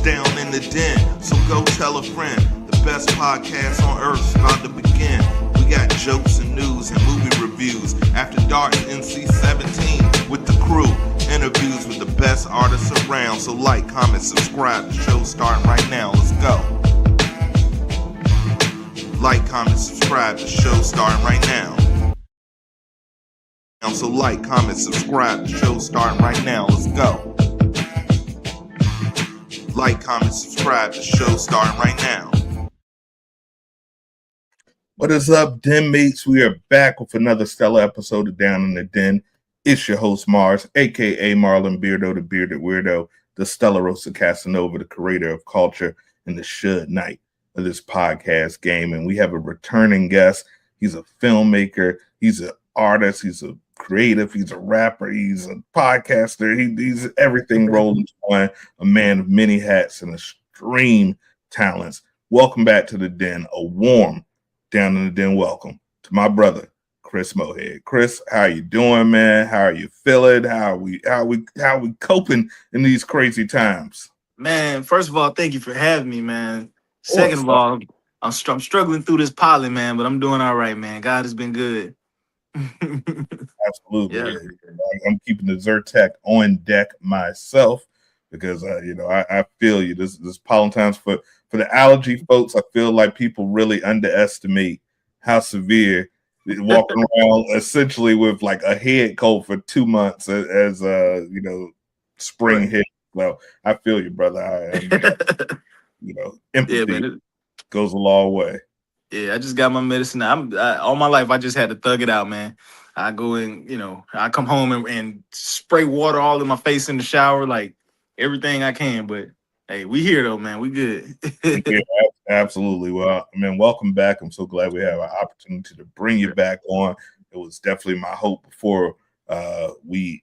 down in the den. So go tell a friend. The best podcast on earth's about to begin. We got jokes and news and movie reviews. After Dark NC-17 with the crew. Interviews with the best artists around. So like, comment, subscribe. The show's starting right now. Let's go. Like, comment, subscribe. The show's starting right now. So like, comment, subscribe. The show's starting right now. Let's go. Like, comment, subscribe. The show's starting right now. What is up, Den mates? We are back with another stellar episode of Down in the Den. It's your host, Mars, a.k.a. Marlon Beardo, the Bearded Weirdo, the Stella Rosa Casanova, the creator of culture, and the Should Knight of this podcast game. And we have a returning guest. He's a filmmaker. He's an artist. He's a creative. He's a rapper. He's a podcaster. He's everything rolled into one. A man of many hats and extreme talents. Welcome back to the Den. A warm Down in the Den welcome to my brother, Chris Mohead. Chris, how you doing, man? How are you feeling? How we coping in these crazy times? Man, first of all, thank you for having me, man. Second of all, I'm struggling through this pollen, man, but I'm doing all right, man. God has been good. Absolutely. Yeah. I'm keeping the Zyrtec on deck myself because I feel you. This pollen times for the allergy folks. I feel like people really underestimate how severe walking around essentially with like a head cold for 2 months as spring right. hit. Well, I feel you, brother. Empathy goes a long way. Yeah, I just got my medicine. All my life I just had to thug it out, man. I go in, I come home and spray water all in my face in the shower, like everything I can. But hey, we here though, man. We good. Yeah, absolutely. Well, welcome back. I'm so glad we have an opportunity to bring you back on. It was definitely my hope before we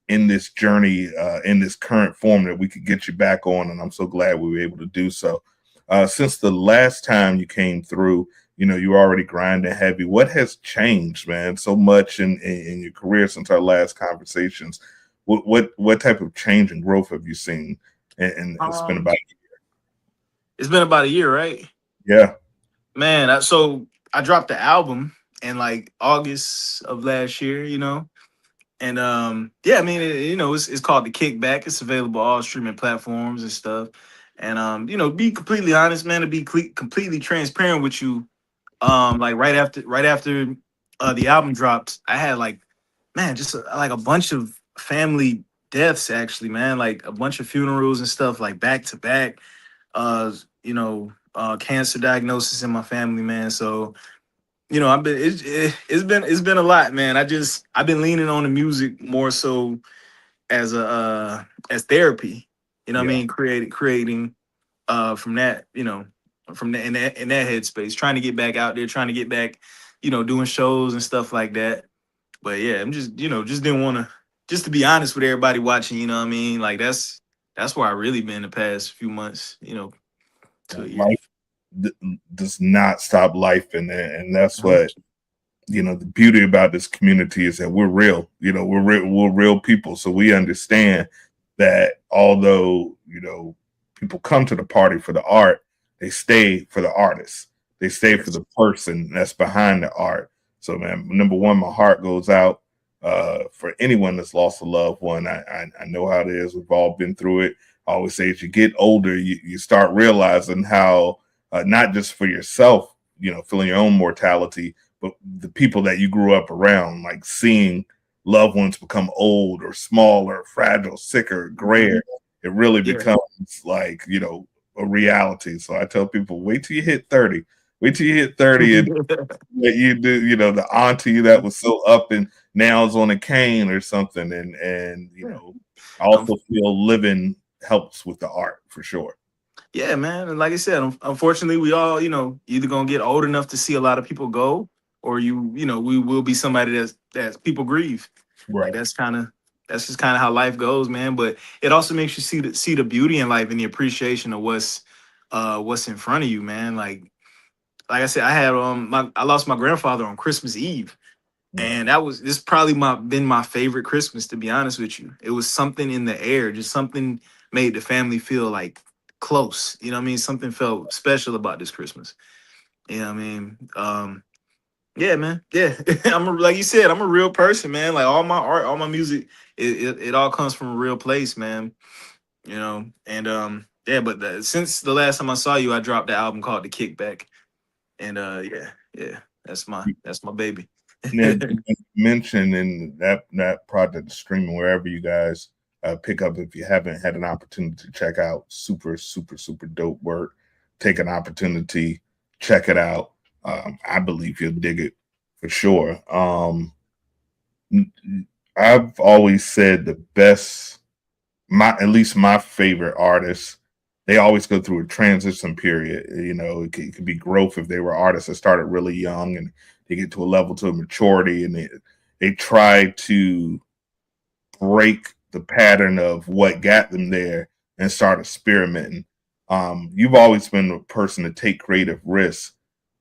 end this journey in this current form that we could get you back on, and I'm so glad we were able to do so. Since the last time you came through, you were already grinding heavy. What has changed, man, so much in your career since our last conversations? What type of change and growth have you seen? And it's been about a year. It's been about a year, right? Yeah. Man, so I dropped the album in like August of last year, And it's called The Kickback. It's available all streaming platforms and stuff. And be completely honest, man, to be completely transparent with you, like right after the album dropped, I had just like a bunch of family deaths actually, man, like a bunch of funerals and stuff like back to back. Cancer diagnosis in my family, man. So I've been it's been a lot, man. I've been leaning on the music more so as as therapy. What I mean, creating from that, from in that headspace, trying to get back out there, trying to get back, doing shows and stuff like that. But yeah, I'm just didn't want to, just to be honest with everybody watching, what I mean? Like that's where I really been the past few months, to a year. Life does not stop life, and that's what the beauty about this community is that we're real. We're real people, so we understand that although people come to the party for the art, they stay for the artist. They stay for the person that's behind the art. So, man, number one, my heart goes out for anyone that's lost a loved one. I know how it is. We've all been through it. I always say as you get older, you start realizing how not just for yourself, feeling your own mortality, but the people that you grew up around, like seeing loved ones become old or smaller, fragile, sicker, grayer. It really becomes like, a reality. So I tell people, wait till you hit 30. Wait till you hit 30 and you do, the auntie that was so up and now is on a cane or something. And I also feel living helps with the art for sure. Yeah, man. And like I said, unfortunately, we all, either gonna get old enough to see a lot of people go, or we will be somebody that's people grieve. Right. Like that's just kind of how life goes, man. But it also makes you see the beauty in life and the appreciation of what's in front of you, man. Like I said, I lost my grandfather on Christmas Eve. And this probably been my favorite Christmas, to be honest with you. It was something in the air, just something made the family feel like close. You know what I mean? Something felt special about this Christmas. You know what I mean? Yeah, man. Yeah, like you said, I'm a real person, man. Like all my art, all my music, it all comes from a real place, man. You know, and yeah. But since the last time I saw you, I dropped the album called The Kickback, and yeah, yeah, that's my baby. And mention in that project streaming wherever you guys pick up, if you haven't had an opportunity to check out, super dope work. Take an opportunity, check it out. I believe you'll dig it for sure. I've always said the best, my at least my favorite artists, they always go through a transition period. You know, it could be growth if they were artists that started really young and they get to a level to a maturity, and they try to break the pattern of what got them there and start experimenting. You've always been a person to take creative risks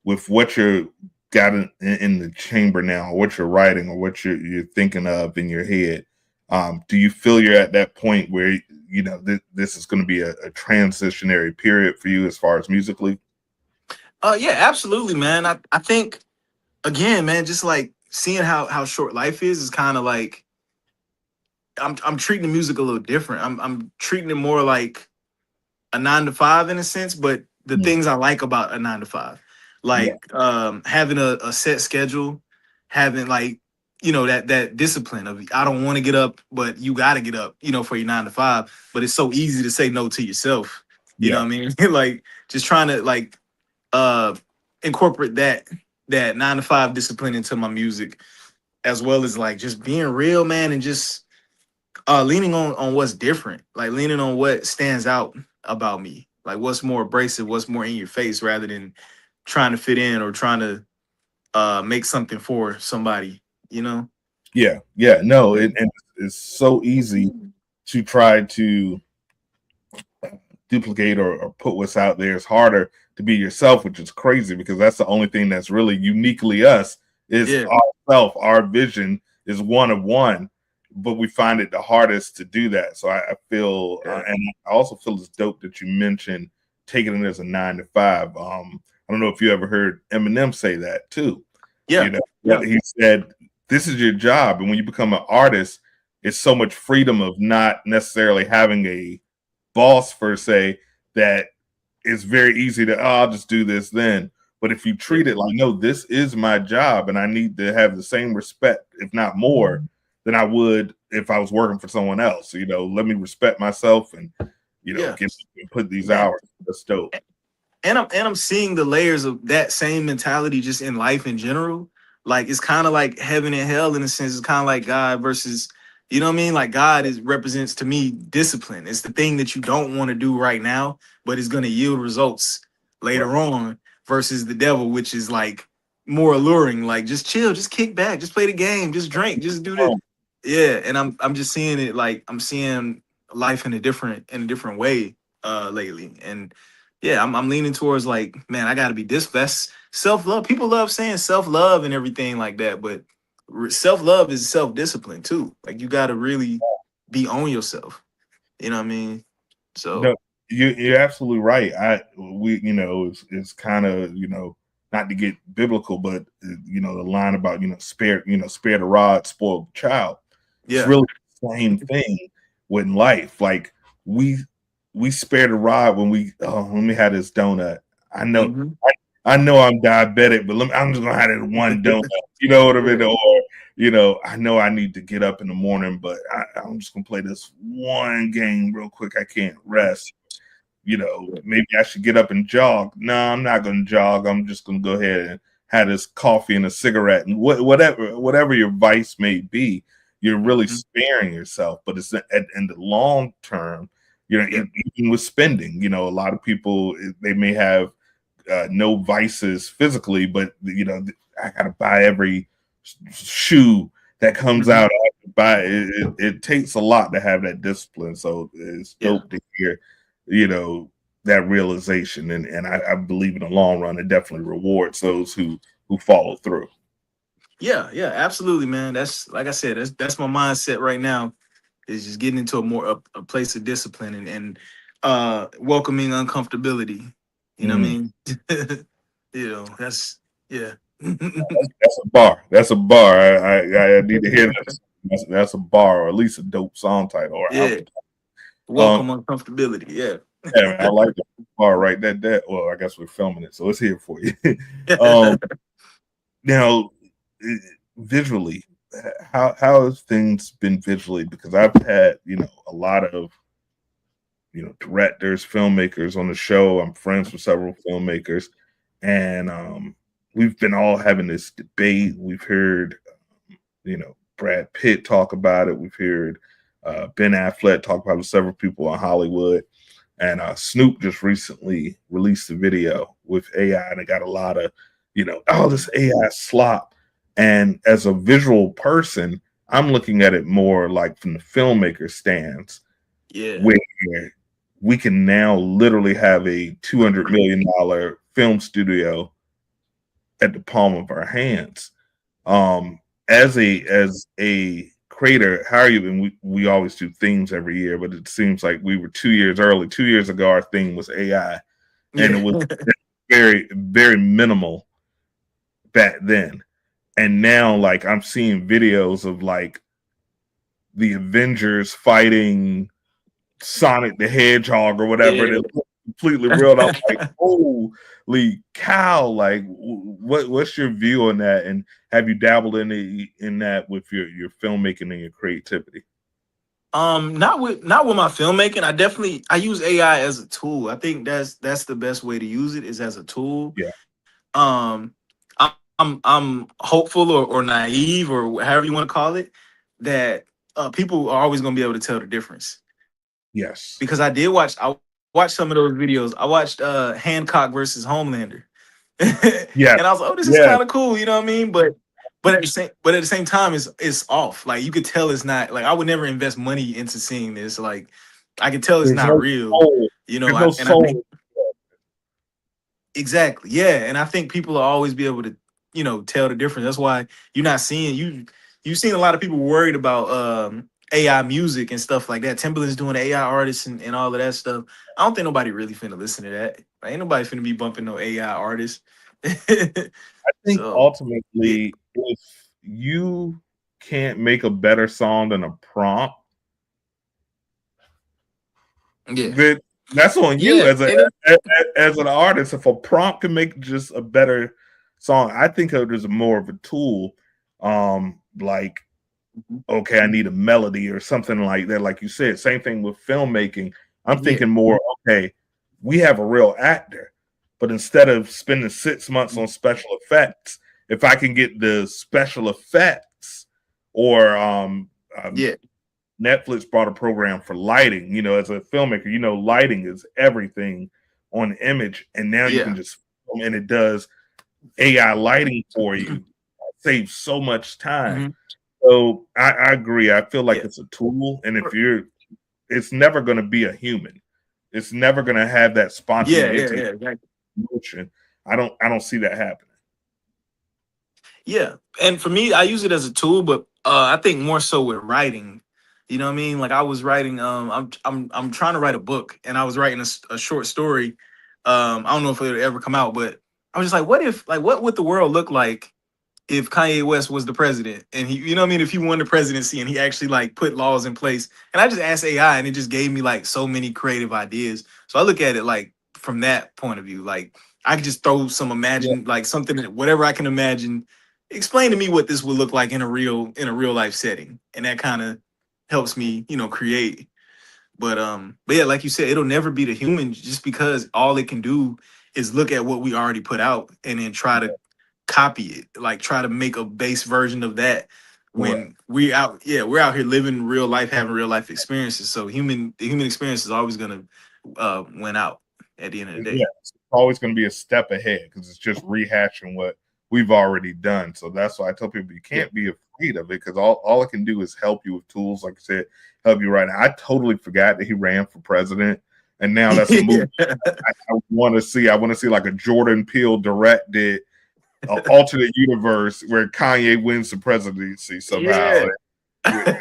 with what you're got in the chamber now, or what you're writing, or what you're thinking of in your head. Do you feel you're at that point where you know this is going to be a transitionary period for you as far as musically? Yeah, absolutely, man. I think again, man, just like seeing how short life is kind of like I'm treating the music a little different. I'm treating it more like a 9 to 5 in a sense, but the Mm. things I like about a 9 to 5, Yeah, like having a set schedule, having like that discipline of I don't want to get up, but you got to get up, for your 9 to 5. But it's so easy to say no to yourself. You know yeah. what I mean? Like just trying to like uh incorporate that 9 to 5 discipline into my music, as well as like just being real, man, and just leaning on what's different, like leaning on what stands out about me, like what's more abrasive, what's more in your face, rather than trying to fit in or trying to make something for somebody, you know. Yeah. No, and it's so easy to try to duplicate or put what's out there. It's harder to be yourself, which is crazy because that's the only thing that's really uniquely us is Yeah, ourself. Our vision is one of one, but we find it the hardest to do that. So I feel, yeah, and I also feel it's dope that you mentioned taking it as a 9 to 5. I don't know if you ever heard Eminem say that too. You yeah, know, yeah, he said, "This is your job," and when you become an artist, it's so much freedom of not necessarily having a boss per se that it's very easy to I'll just do this then. But if you yeah, treat it like no, this is my job and I need to have the same respect, if not more, than I would if I was working for someone else. You know, let me respect myself and yeah, get put these man. hours. That's dope. And I'm seeing the layers of that same mentality just in life in general. Like it's kind of like heaven and hell in a sense. It's kind of like God versus, you know what I mean? Like God is represents to me discipline. It's the thing that you don't want to do right now, but it's gonna yield results Right. later on, versus the devil, which is like more alluring. Like just chill, just kick back, just play the game, just drink, just do this. Oh, Yeah, and I'm just seeing it like I'm seeing life in a different way lately. And yeah, I'm leaning towards like, man, I got to be this best self love. People love saying self love and everything like that, but self love is self discipline too. Like you got to really be on yourself. You know what I mean? no, So you're absolutely right. It's kind of not to get biblical, but the line about spare the rod, spoil the child. It's yeah, really the same thing with life. Like we we spare the rod when we let me have this donut. I know hmm I know I'm diabetic, but I'm just gonna have that one donut. You know what I mean? yeah, Or I know I need to get up in the morning, but I'm just gonna play this one game real quick. I can't rest. Maybe I should get up and jog. No, I'm not going to jog. I'm just going to go ahead and have this coffee and a cigarette and whatever your vice may be. You're really hmm sparing yourself, but it's in the long term. yeah, Even with spending, a lot of people they may have no vices physically, but I got to buy every shoe that comes hmm out. I have to buy it takes a lot to have that discipline. So it's yeah. dope to hear, you know, that realization, and I believe in the long run, it definitely rewards those who follow through. Yeah, yeah, absolutely, man. That's like I said, that's my mindset right now, is just getting into a place of discipline, and welcoming uncomfortability. You know what I Mm. mean? That's yeah. That's a bar. That's a bar. I need to hear that. That's a bar, or at least a dope song title or Yeah. album. Um, Welcome uncomfortability. Yeah. yeah, man, I like the bar. Right, that. Well, I guess we're filming it, so it's here for you. um, now, visually, how has things been visually? Because I've had a lot of directors, filmmakers on the show. I'm friends with several filmmakers, and we've been all having this debate. We've heard, Brad Pitt talk about it. We've heard Ben Affleck talk about it with several people in Hollywood. And Snoop just recently released a video with AI, and it got a lot of, oh, this AI slop. And as a visual person, I'm looking at it more like from the filmmaker stands, Yeah. where we can now literally have a $200 million film studio at the palm of our hands. Um, as a creator, how are you? And we always do themes every year, but it seems like we were 2 years early. 2 years ago, our theme was AI, and it Yeah. was very, very minimal back then. And now, like, I'm seeing videos of like the Avengers fighting Sonic the Hedgehog or whatever, and Yeah. it looks completely real. And I'm like, holy cow! Like, what's your view on that? And have you dabbled in that with your filmmaking and your creativity? Not with my filmmaking. I use AI as a tool. I think that's the best way to use it is as a tool. Yeah. Um, I'm hopeful or naive or however you want to call it that people are always going to be able to tell the difference Yes. because I watched some of those videos. I watched Hancock versus Homelander, Yes. and I was like, oh, this is Yes. kind of cool, you know what I mean? But at the same time, it's off. Like you could tell it's not like I would never invest money into seeing this. Like I can tell it's There's not no real, soul. you know. There's no And I think soul. exactly, yeah. And I think people will always be able to, tell the difference. That's why you're not seeing you've seen a lot of people worried about AI music and stuff like that. Timberland's doing AI artists and all of that stuff. I don't think nobody really finna listen to that. Like, ain't nobody finna be bumping no AI artists. I think So yeah, ultimately, if you can't make a better song than a prompt, yeah, then that's on you yeah. as as an artist. If a prompt can make just a better song, I think of it as more of a tool. Like, okay, I need a melody or something like that. Like you said, same thing with filmmaking. I'm Yeah. thinking more, okay, we have a real actor, but instead of spending 6 months on special effects, if I can get the special effects or Yeah. Netflix brought a program for lighting. As a filmmaker, lighting is everything on the image, and now you can Yeah. just film and it does AI lighting for you, saves so much time. Hmm. So I agree. I feel like Yeah. it's a tool, and it's never going to be a human. It's never going to have that Yeah. Yeah. spontaneity Yeah. Exactly. emotion. I don't see that happening. Yeah. And for me, I use it as a tool, but I think more so with writing. You know what I mean? Like I was writing. I'm trying to write a book, and I was writing a short story. I don't know if it'll ever come out, but I was just like, what would the world look like if Kanye West was the president and he, you know what I mean, if he won the presidency and he actually like put laws in place. And I just asked AI and it just gave me like so many creative ideas. So I look at it like from that point of view, like I could just throw some Yeah, imagine like something whatever I can imagine. Explain to me what this would look like in a real life setting. And that kind of helps me, create. But yeah, like you said, it'll never be the human just because all it can do is look at what we already put out and then try to copy it, like try to make a base version of that correct. when we're out here living real life, having real life experiences. So the human experience is always gonna win out at the end of the Yeah, day. it's always going to be a step ahead because it's just rehashing what we've already done. So that's why I tell people you Yeah. can't be afraid of it because all it can do is help you with tools, like I said, help you right now. I totally forgot that he ran for president, and now that's a movie I want to see. I want to see like a Jordan Peele directed alternate universe where Kanye wins the presidency somehow. Yeah.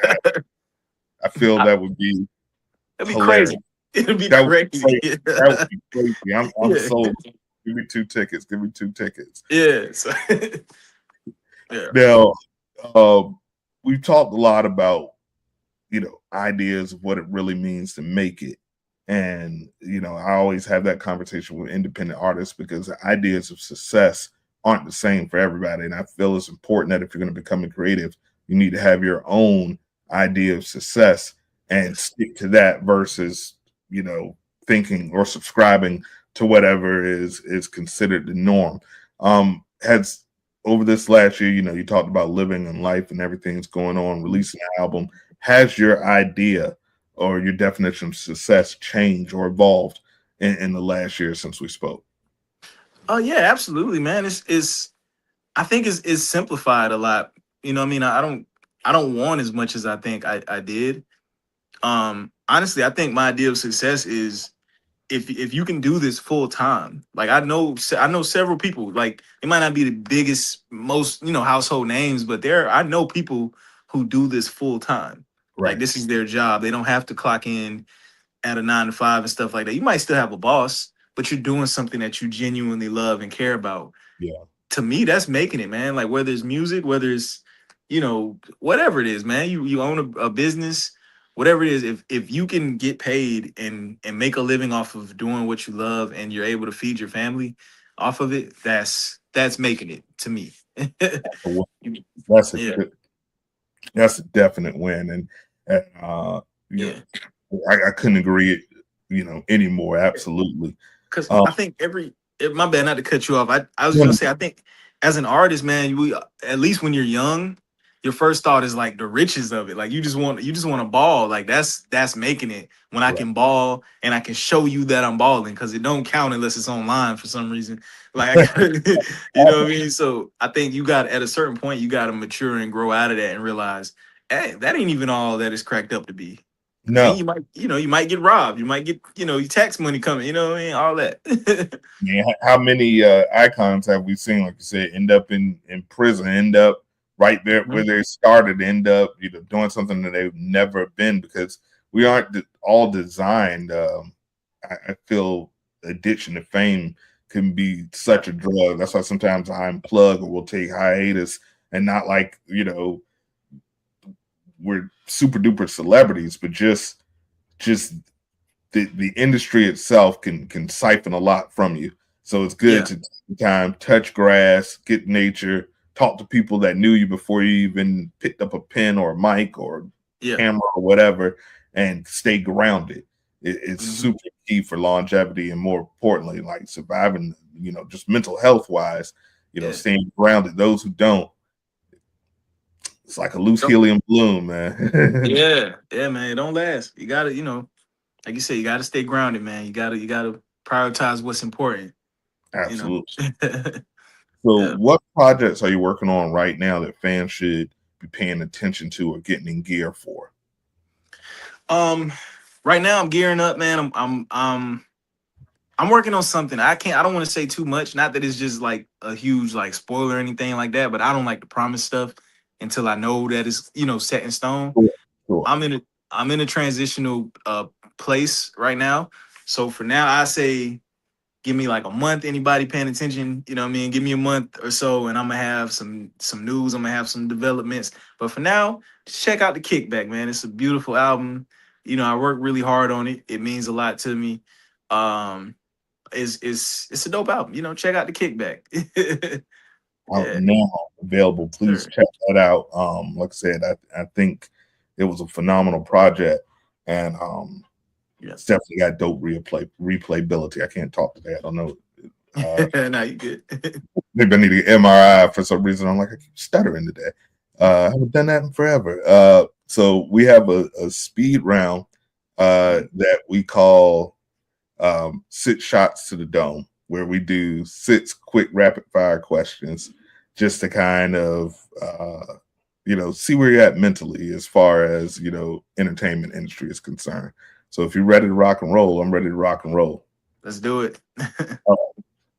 I feel I- that would be That'd be hilarious. crazy. It'll be That would be crazy. crazy. That would be crazy. I'm Yeah. sold. Give me 2 tickets. Give me 2 tickets. Yeah. So, yeah. Now, um, we've talked a lot about ideas of what it really means to make it. And, I always have that conversation with independent artists because the ideas of success aren't the same for everybody. And I feel it's important that if you're going to become a creative, you need to have your own idea of success and Yes. stick to that versus, thinking or subscribing to whatever is considered the norm. Has over this last year, you talked about living and life and everything that's going on, releasing an album. Has your idea or your definition of success changed or evolved in the last year since we spoke? Oh yeah, absolutely, man. It's I think it's simplified a lot. You know what I mean? I don't want as much as I think I did. Honestly, I think my idea of success is if you can do this full time. Like I know several people, like it might not be the biggest, most, household names, but I know people who do this full time. Like Right. this is their job. They don't have to clock in at a 9 to 5 and stuff like that. You might still have a boss, but you're doing something that you genuinely love and care about. Yeah. To me, that's making it, man. Like whether it's music, whether it's, whatever it is, man. You own a business, whatever it is. If you can get paid and make a living off of doing what you love, and you're able to feed your family off of it, that's making it to me. That's a Yeah, good, that's a definite win. And you yeah. know, I couldn't agree, anymore. Absolutely. Because Um, I think my bad not to cut you off. I was gonna say I think as an artist, man, at least when you're young, your first thought is like the riches of it. Like you just want to ball. Like that's making it when I right. can ball and I can show you that I'm balling because it don't count unless it's online for some reason. Like I gotta, you know what I mean? So I think you got at a certain point you got to mature and grow out of that and realize, hey, that ain't even all that it's cracked up to be. Cause then No, you might get robbed. You might get, your tax money coming. You know what I mean? All that. man. How many icons have we seen, like you said, end up in prison, end up right there where Mhm. they started, end up doing something that they've never been because we aren't all designed. I feel addiction to fame can be Yeah, such a drug. That's why sometimes I unplug or we'll take hiatus and not like we're super duper celebrities, but just the industry itself can siphon a lot from you. So it's good yeah, to take the time, touch grass, get nature, talk to people that knew you before you even picked up a pen or a mic or yeah. camera or whatever, and stay grounded. It's Mhm. super key for longevity and more importantly, like surviving, just mental health wise, Yeah. staying grounded. Those who don't, it's like a loose Don't- helium balloon, man. Yeah, yeah, man. It don't last. You gotta, like you said, you gotta stay grounded, man. You gotta prioritize what's important. You know. Absolutely. So, Yeah. what projects are you working on right now that fans should be paying attention to or getting in gear for? Um. Right now, I'm gearing up, man. I'm working on something. I don't want to say too much. Not that it's just like a huge like spoiler or anything like that, but I don't like to promise stuff until I know that it's set in stone. Sure. Sure. I'm in a transitional place right now. So for now, I say give me like a month. Anybody paying attention, you know what I mean? Give me a month or so, and I'm gonna have some news. I'm gonna have some developments. But for now, just check out the Kickback, man. It's a beautiful album. I worked really hard on it. It means a lot to me. Um, it's a dope album. Check out the Kickback. Out Yeah, now, available. Please sure. check that out. Like I said, I think it was a phenomenal project, and Yeah. it's definitely got dope replayability. I can't talk today. I don't know. Uh, Nah, you good. Maybe I need an MRI for some reason. I'm like I keep stuttering today. I haven't done that in forever. So we have a speed round that we call six shots to the dome, where we do 6 quick rapid fire questions just to kind of see where you're at mentally as far as entertainment industry is concerned. So if you're ready to rock and roll, I'm ready to rock and roll. Let's do it. Uh,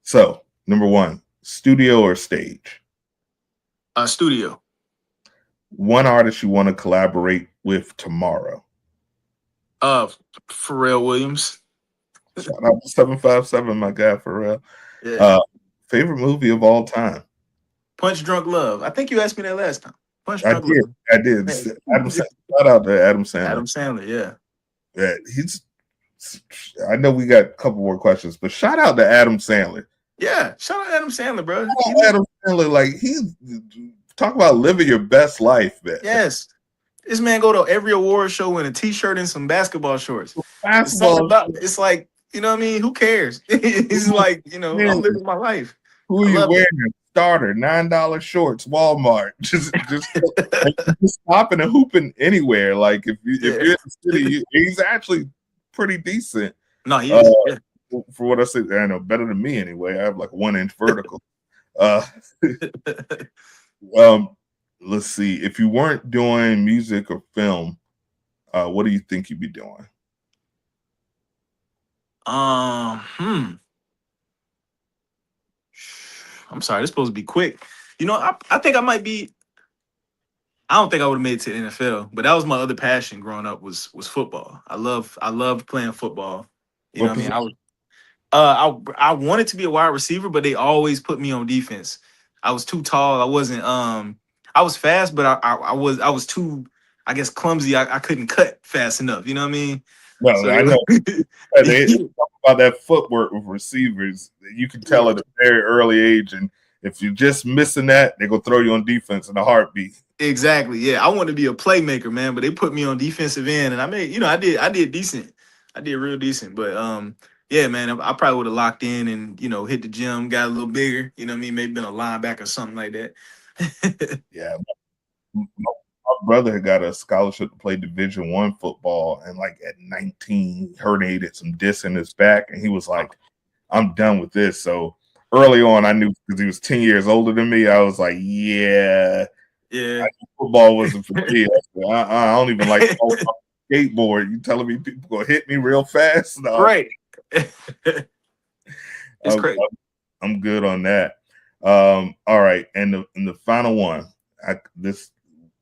so number one, studio or stage? Studio. One artist you want to collaborate with tomorrow? Uh, Pharrell Williams. Shout out to 757, my guy, for real. Yeah. Uh, favorite movie of all time? Punch Drunk Love. I think you asked me that last time. Punch I Drunk did. Love. I did. Adam Yeah. Sandler. Shout out to Adam Sandler. Adam Sandler. Yeah. Yeah, he's. I know we got a couple more questions, but shout out to Adam Sandler. Yeah. Shout out Adam Sandler, bro. Adam Sandler, like he's talk about living your best life, man. Yes. This man go to every award show in a t-shirt and some basketball shorts. It's something Basketball. about it's like, you know what I mean? Who cares? He's like, I'm Man, living my life. who are I you love it. wearing? Starter, $9 shorts, Walmart. Just stopping and hooping anywhere. Like if you're in the city, he's actually pretty decent. No, he is. Yeah. For what I said, I know better than me anyway. I have like 1 inch vertical. Uh, let's see. If you weren't doing music or film, what do you think you'd be doing? I'm sorry, this is supposed to be quick. I think I might be. I don't think I would have made it to the NFL, but that was my other passion growing up was football. I loved playing football. You know What what I mean? position? I wanted to be a wide receiver, but they always put me on defense. I was too tall. I wasn't I was fast, but I was too, I guess, clumsy. I couldn't cut fast enough. You know what I mean? No, So I they know. They were- talk about that footwork with receivers. You can tell at a very early age, and if you're just missing that, they're gonna throw you on defense in a heartbeat. Exactly. Yeah. I wanted to be a playmaker, man, but they put me on defensive end and I made, I did decent. I did real decent. But yeah, man, I probably would have locked in and, hit the gym, got a little bigger, you know what I mean? Maybe been a linebacker or something like that. Yeah, my brother had got a scholarship to play Division I football, and like at 19, he herniated some disc in his back, and he was like, "I'm done with this." So early on, I knew because he was 10 years older than me. I was like, "Yeah, Yeah. football wasn't for me." I don't even like skateboard. You telling me people gonna hit me real fast? No, Right. It's I'm, crazy. I'm good on that. All right, and the final one.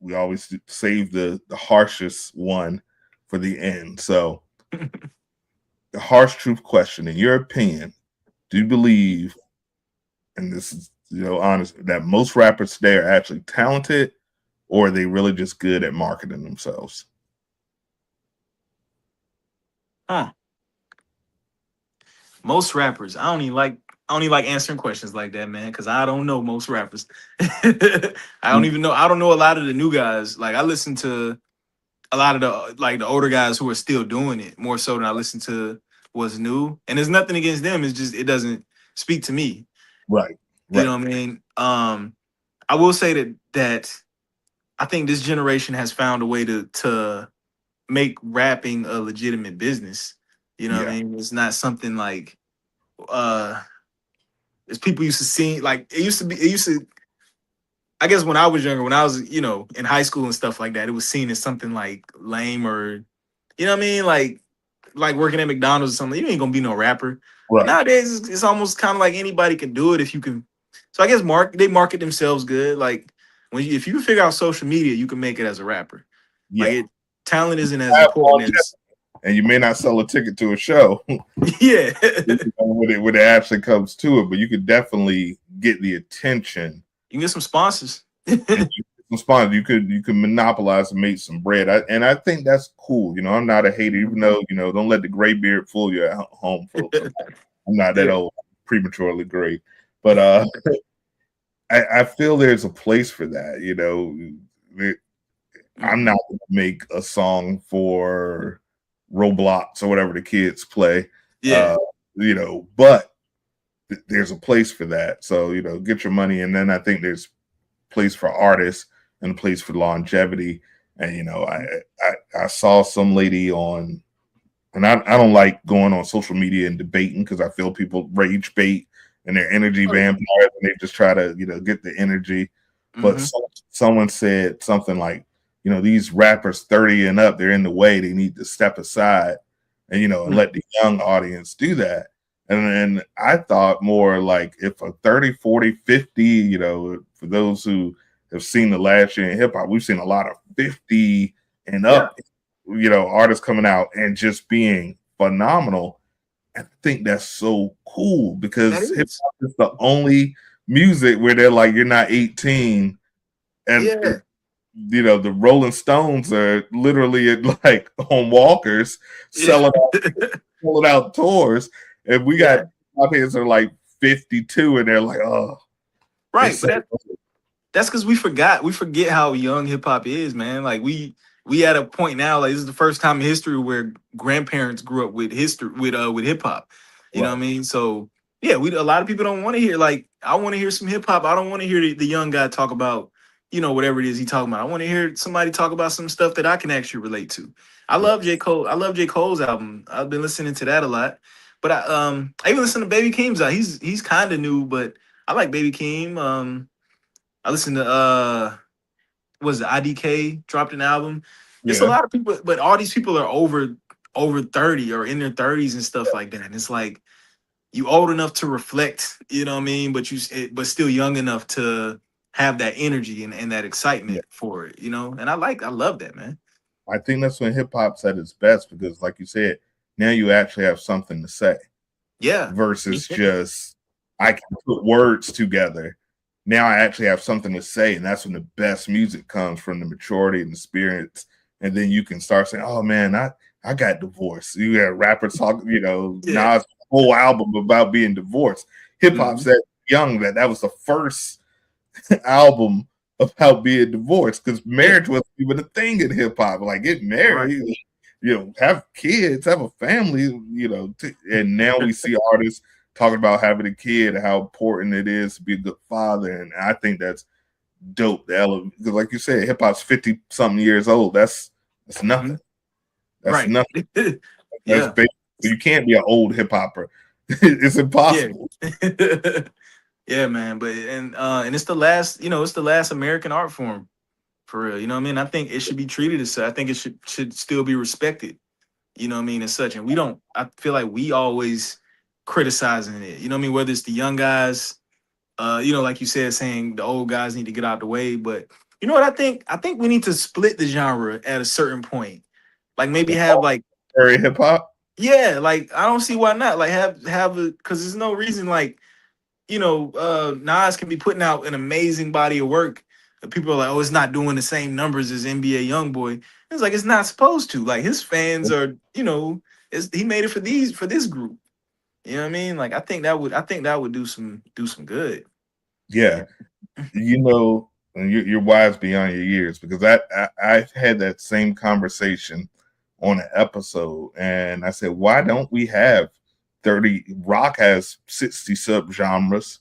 We always save the harshest one for the end. So the harsh truth question: in your opinion, do you believe, and this is honest, that most rappers today are actually talented, or are they really just good at marketing themselves? Huh. Most rappers. I don't even like answering questions like that, man, because I don't know most rappers. I don't even know. I don't know a lot of the new guys. Like I listen to a lot of the older guys who are still doing it more so than I listen to what's new. And there's nothing against them. It's just it doesn't speak to me. Right, You right, know what I mean? I will say that I think this generation has found a way to make rapping a legitimate business. You know what yeah, I mean? It's not something like uh as people used to see, like it used to I guess when I was younger, when I was, in high school and stuff like that, it was seen as something like lame or you know what I mean? Like working at McDonald's or something. You ain't gonna be no rapper. But right, nowadays it's almost kind of like anybody can do it if you can. So I guess they market themselves good. Like if you figure out social media, you can make it as a rapper. Like yeah. talent isn't as important as And you may not sell a ticket to a show yeah. when it actually comes to it, but you could definitely get the attention. You can get some sponsors. And respond. You could monopolize and make some bread. I think that's cool. I'm not a hater, even though don't let the gray beard fool you at home, folks. I'm not that Yeah. old, prematurely gray, but I feel there's a place for that. I'm Mhm. not going to make a song for Roblox or whatever the kids play, Yeah. uh, but there's a place for that. So get your money, and then I think there's place for artists and a place for longevity. And I saw some lady on, and I don't like going on social media and debating because I feel people rage bait and they're energy Oh, yeah. vampires and they just try to get the energy. But Hmm. someone said something like, these rappers 30 and up, they're in the way. They need to step aside and and let the young audience do that. And then I thought more like if a 30, 40, 50, for those who have seen the last year in hip hop, we've seen a lot of 50 and Yeah. up artists coming out and just being phenomenal. And I think that's so cool That because hip is. hop is the only music where they're like, you're not 18, and Yeah. the Rolling Stones are literally like on walkers Yeah. selling out tours, and we got Yeah. pop heads that are like 52, and they're like, oh, it's Right. so But that's because we forget how young hip hop is, man. Like we at a point now, like this is the first time in history where grandparents grew up with history with hip hop. You know what I right. mean? So yeah, we a lot of people don't want to hear, like, I want to hear some hip hop. I don't want to hear the young guy talk about, whatever it is he talking about. I want to hear somebody talk about some stuff that I can actually relate to. I love J. Cole. I love J. Cole's album. I've been listening to that a lot. But I even listen to Baby Keem's out. He's kind of new, but I like Baby Keem. I listened to was it IDK dropped an album. It's a Yeah, lot of people, but all these people are over 30 or in their 30s and stuff like that. And it's like you old enough to reflect, you know what I mean, but but still young enough to have that energy and that yeah. excitement for it, And I love that, man. I think that's when hip hop's at its best because, like you said, now you actually have something to say Yeah. versus just I can put words together. Now I actually have something to say, and that's when the best music comes from the maturity and the experience. And then you can start saying, "Oh man, I got divorced." You got rappers talking, Yeah. Nas whole album about being divorced. Hip hop Hmm. said young that was the first album about being divorced because Yeah. marriage wasn't even a thing in hip hop. Like get Right. married, have kids, have a family, and now we see artists talking about having a kid, how important it is to be a good father, and I think that's dope. Because, like you said, hip hop's 50 something years old. That's Hmm. nothing. That's Right. nothing. That's Yeah. basic. You can't be an old hip hopper. It's Yeah. impossible. Yeah, man. And it's the last American art form for real. You know what I mean? I think it should be treated as such. I think it should still be respected. You know what I mean? As such. And we don't. I feel like we always criticizing it. You know what I mean? Whether it's the young guys, like you said, saying the old guys need to get out the way. But you know what I think? I think we need to split the genre at a certain point. Like maybe have like, Very hip hop. yeah, like I don't see why not. Like have a, because there's no reason, like, Nas can be putting out an amazing body of work. People are like, oh, it's not doing the same numbers as NBA YoungBoy. It's like it's not supposed to. Like his fans are, he made it for this group. You know what I mean? Like I think that would do some good. Yeah, and you're wise beyond your years because I had that same conversation on an episode, and I said, why don't we have 30? Rock has 60 subgenres.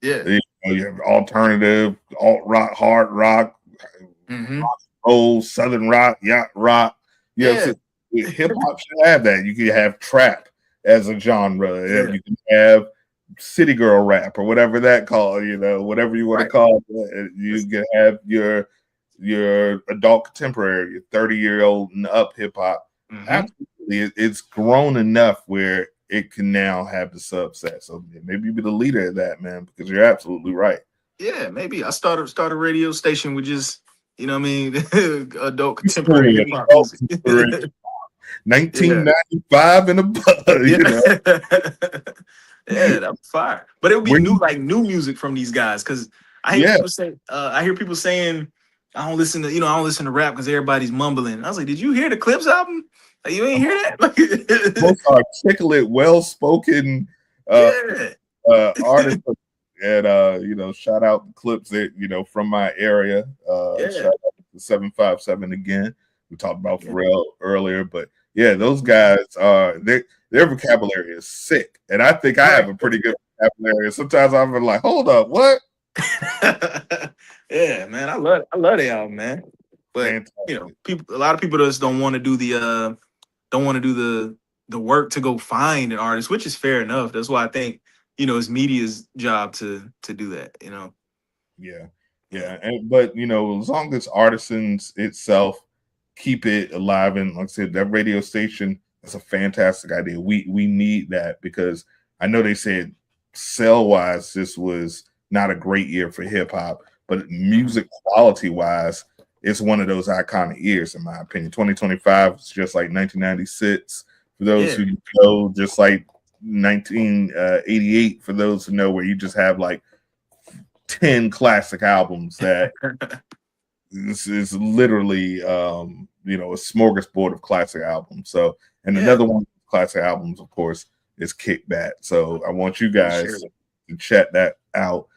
Yeah. You have alternative, alt rock, hard rock, Hmm. old southern rock, yacht rock. Yeah. So hip hop should have that. You can have trap as a genre. Yeah. You can have city girl rap or whatever that called. Whatever you want to Right. call it. You can have your adult contemporary, your 30-year-old and up hip hop. Hmm. Absolutely, it's grown enough where it can now have the subset. So maybe you be the leader of that, man, because you're absolutely right. Yeah, maybe I start a radio station with just, what I mean, adult contemporary Contemporary, hip hop adult music. contemporary, Yeah. 1995 and above. Yeah. Yeah, that's fire. But it would be When new, like new music from these guys. Cause yeah, I hear people saying, I don't listen to rap because everybody's mumbling. I was like, did you hear the Clips album? Like, you ain't hear that? most articulate, well-spoken uh, Yeah. artists, and shout out the Clips that from my area. Shout Yeah. out to 757 again. We talked about Yeah. Pharrell earlier, but yeah, those guys are their vocabulary is sick, and I think I have Right. a pretty good vocabulary. Sometimes I'm like, hold up, what? Yeah, man. I love the album, man. But Fantastic. a lot of people just don't want to do the work to go find an artist, which is fair enough. That's why I think, it's media's job to do that. Yeah, Yeah. yeah, but as long as artisans itself keep it alive, and like I said, that radio station, that's a fantastic idea. We need that because I know they said sell wise, this was not a great year for hip hop, but Mhm. music quality wise, it's one of those iconic years, in my opinion. 2025 is just like 1996 for those Yeah. who know, just like 1988 for those who know, where you just have like 10 classic albums that this is literally a smorgasbord of classic albums. So, and Yeah, another one of the classic albums, of course, is Kickback. So I want you for guys sure. to check that out.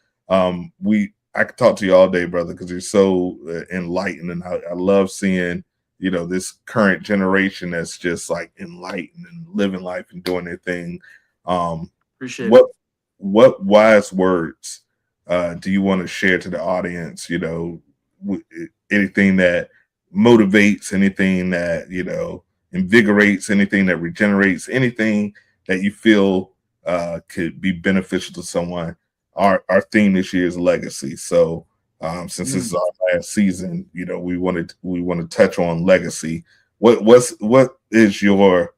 We I could talk to you all day, brother, because you're so enlightened, and I love seeing this current generation that's just like enlightened and living life and doing their thing. Um, Appreciate it. what what wise words do you want to share to the audience? Anything that motivates, anything that invigorates, anything that regenerates, anything that you feel could be beneficial to someone. Our theme this year is legacy. So since this is Mm. our last season, we want to touch on legacy. What is your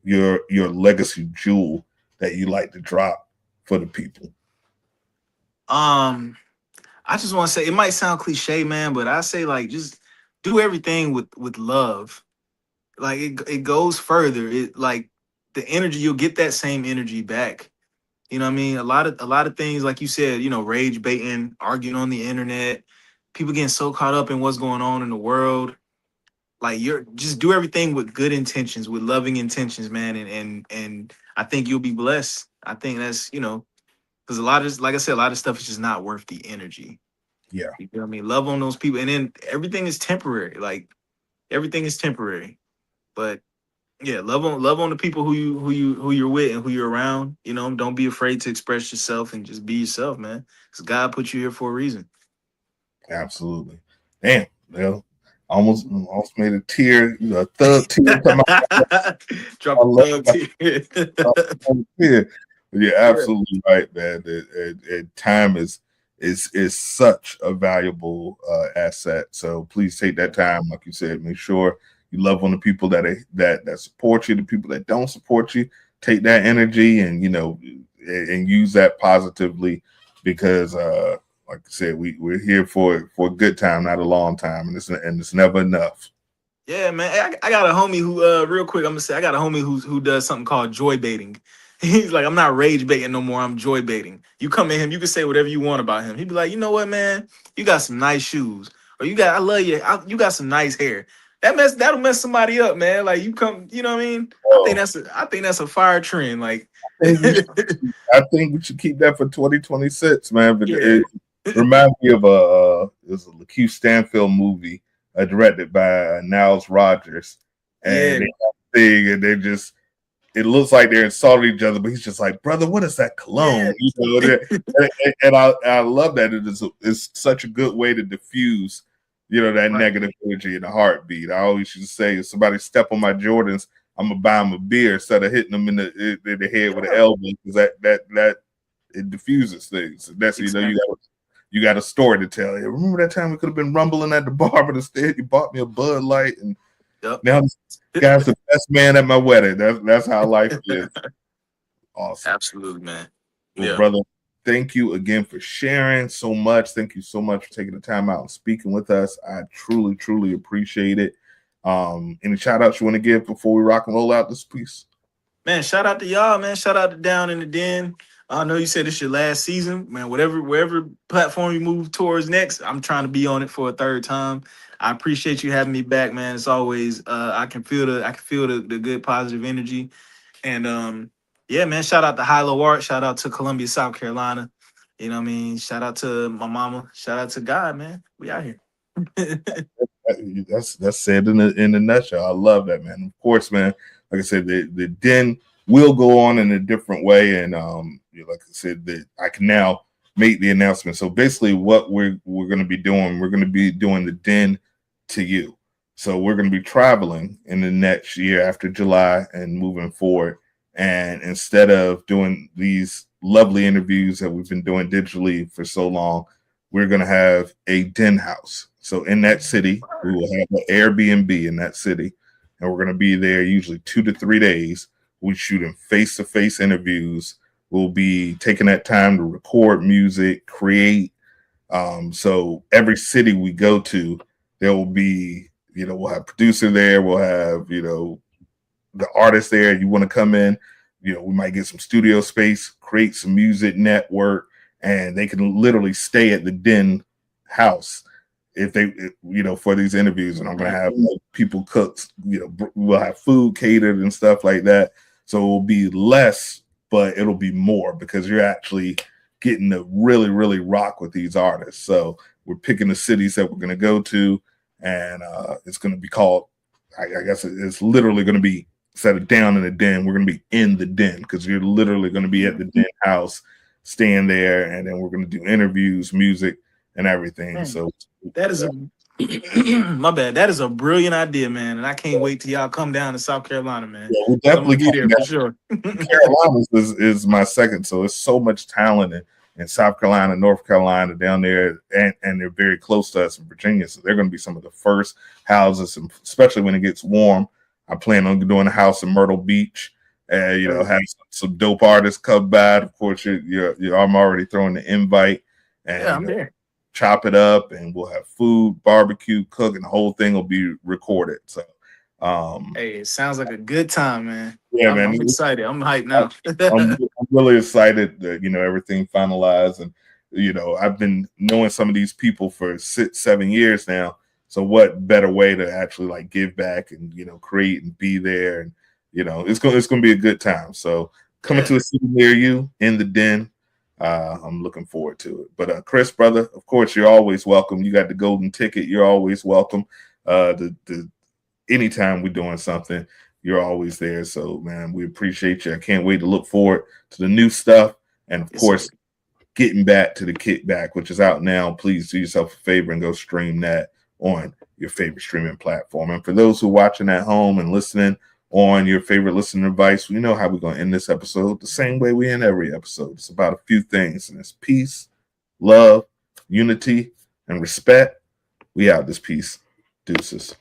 legacy jewel that you like to drop for the people? Um, I just want to say it might sound cliche, man, but I say like just do everything with love. Like it goes further. It like the energy, you'll get that same energy back. You know what I mean? A lot of things, like you said, rage baiting, arguing on the internet, people getting so caught up in what's going on in the world. Like you're just do everything with good intentions, with loving intentions, man, and I think you'll be blessed. I think that's because a lot of like I said, a lot of stuff is just not worth the energy. Yeah, You know what I mean? Love on those people, and then everything is temporary. Like everything is temporary, but yeah, love on the people who you're with and who you're around. Don't be afraid to express yourself and just be yourself, man. Because God put you here for a reason. absolutely. Damn, well, almost made a thug tear come out. Drop I a love thug that. tear. Yeah, you're Yeah, absolutely right, man. Time is such a valuable asset. So please take that time, like you said. Make sure you love on the people that support you, the people that don't support you. Take that energy and and use that positively, because like I said, we're here for a good time, not a long time, and it's never enough. yeah, man. Hey, I got a homie who, real quick, I'm gonna say, I got a homie who does something called joy baiting. He's like, I'm not rage baiting no more. I'm joy baiting. You come at him, you can say whatever you want about him. He'd be like, you know what, man? You got some nice shoes, or I love you. You got some nice hair. That'll mess somebody up, man. Like you come, you know what I mean? Oh, I think that's a fire trend. Like, I think we I think we should keep that for 2026, man. But yeah, it reminds me of there's a LaKeith Stanfield movie directed by Niles Rogers, yeah, and they have a thing, and it looks like they're insulting each other, but he's just like, brother, what is that yeah, cologne? And I love that it's such a good way to diffuse, that right, negative energy in a heartbeat. I always used to say, if somebody step on my Jordans, I'm gonna buy them a beer instead of hitting them in the head with an yeah, elbow, because that it diffuses things. That's exactly. you got a story to tell. Yeah, remember that time we could have been rumbling at the bar, but instead you bought me a Bud Light, and Yep. now this guy's the best man at my wedding. That's how life is. Awesome. Absolutely, man. Well, Yeah. brother, thank you again for sharing so much. Thank you so much for taking the time out and speaking with us. I truly, truly appreciate it. Any shout outs you want to give before we rock and roll out this piece? Man, shout out to y'all, man. Shout out to Down in the Den. I know you said it's your last season, man. Wherever platform you move towards next, I'm trying to be on it for a third time. I appreciate you having me back, man. It's always I can feel the good positive energy. And yeah, man, shout out to High Low Art, shout out to Columbia, South Carolina. You know what I mean? Shout out to my mama, shout out to God, man. We out here. That's said in a nutshell. I love that, man. Of course, man. Like I said, the den will go on in a different way, and like I said, that I can now make the announcement. So basically, what we're going to be doing, we're going to be doing the den to you. So we're going to be traveling in the next year after July and moving forward. And instead of doing these lovely interviews that we've been doing digitally for so long, we're going to have a den house. So in that city, we will have an Airbnb in that city, and we're going to be there usually 2 to 3 days. We shooting face-to-face interviews. We'll be taking that time to record music, create. So every city we go to, There will be, we'll have producer there. We'll have, the artist there. You want to come in, we might get some studio space, create some music network, and they can literally stay at the Den house if they, for these interviews. And I'm going to have people cook, we'll have food catered and stuff like that. So it will be less, but it'll be more because you're actually getting to really, really rock with these artists. So we're picking the cities that we're going to go to, and it's going to be called, I guess it's literally going to be, instead of down in the Den, we're going to be in the Den because you're literally going to be at the Den house, staying there, and then we're going to do interviews, music, and everything. Man, so that is my bad. That is a brilliant idea, man, and I can't wait till y'all come down to South Carolina, man. Yeah, we'll definitely be there for sure. Carolina is my second, so it's so much talent in South Carolina, North Carolina, down there, and they're very close to us in Virginia, so they're going to be some of the first houses, especially when it gets warm. I plan on doing a house in Myrtle Beach, and have some dope artists come by. Of course, I'm already throwing the invite, and I'm there. Chop it up, and we'll have food, barbecue, cook, and the whole thing will be recorded. So, hey, it sounds like a good time, man. Yeah, man, I'm excited. I'm hyped now. I'm really excited that everything finalized, and I've been knowing some of these people for 6-7 years now. So what better way to actually like give back and create and be there, and it's gonna be a good time. So coming to a city near you in the Den, I'm looking forward to it. But Chris, brother, of course you're always welcome. You got the golden ticket. You're always welcome. Anytime we're doing something, you're always there. So man, we appreciate you. I can't wait to look forward to the new stuff, and of course, getting back to the kickback, which is out now. Please do yourself a favor and go stream that on your favorite streaming platform. And for those who are watching at home and listening on your favorite listening device, we know how we're going to end this episode the same way we end every episode. It's about a few things, and it's peace, love, unity, and respect. We out this piece. Deuces.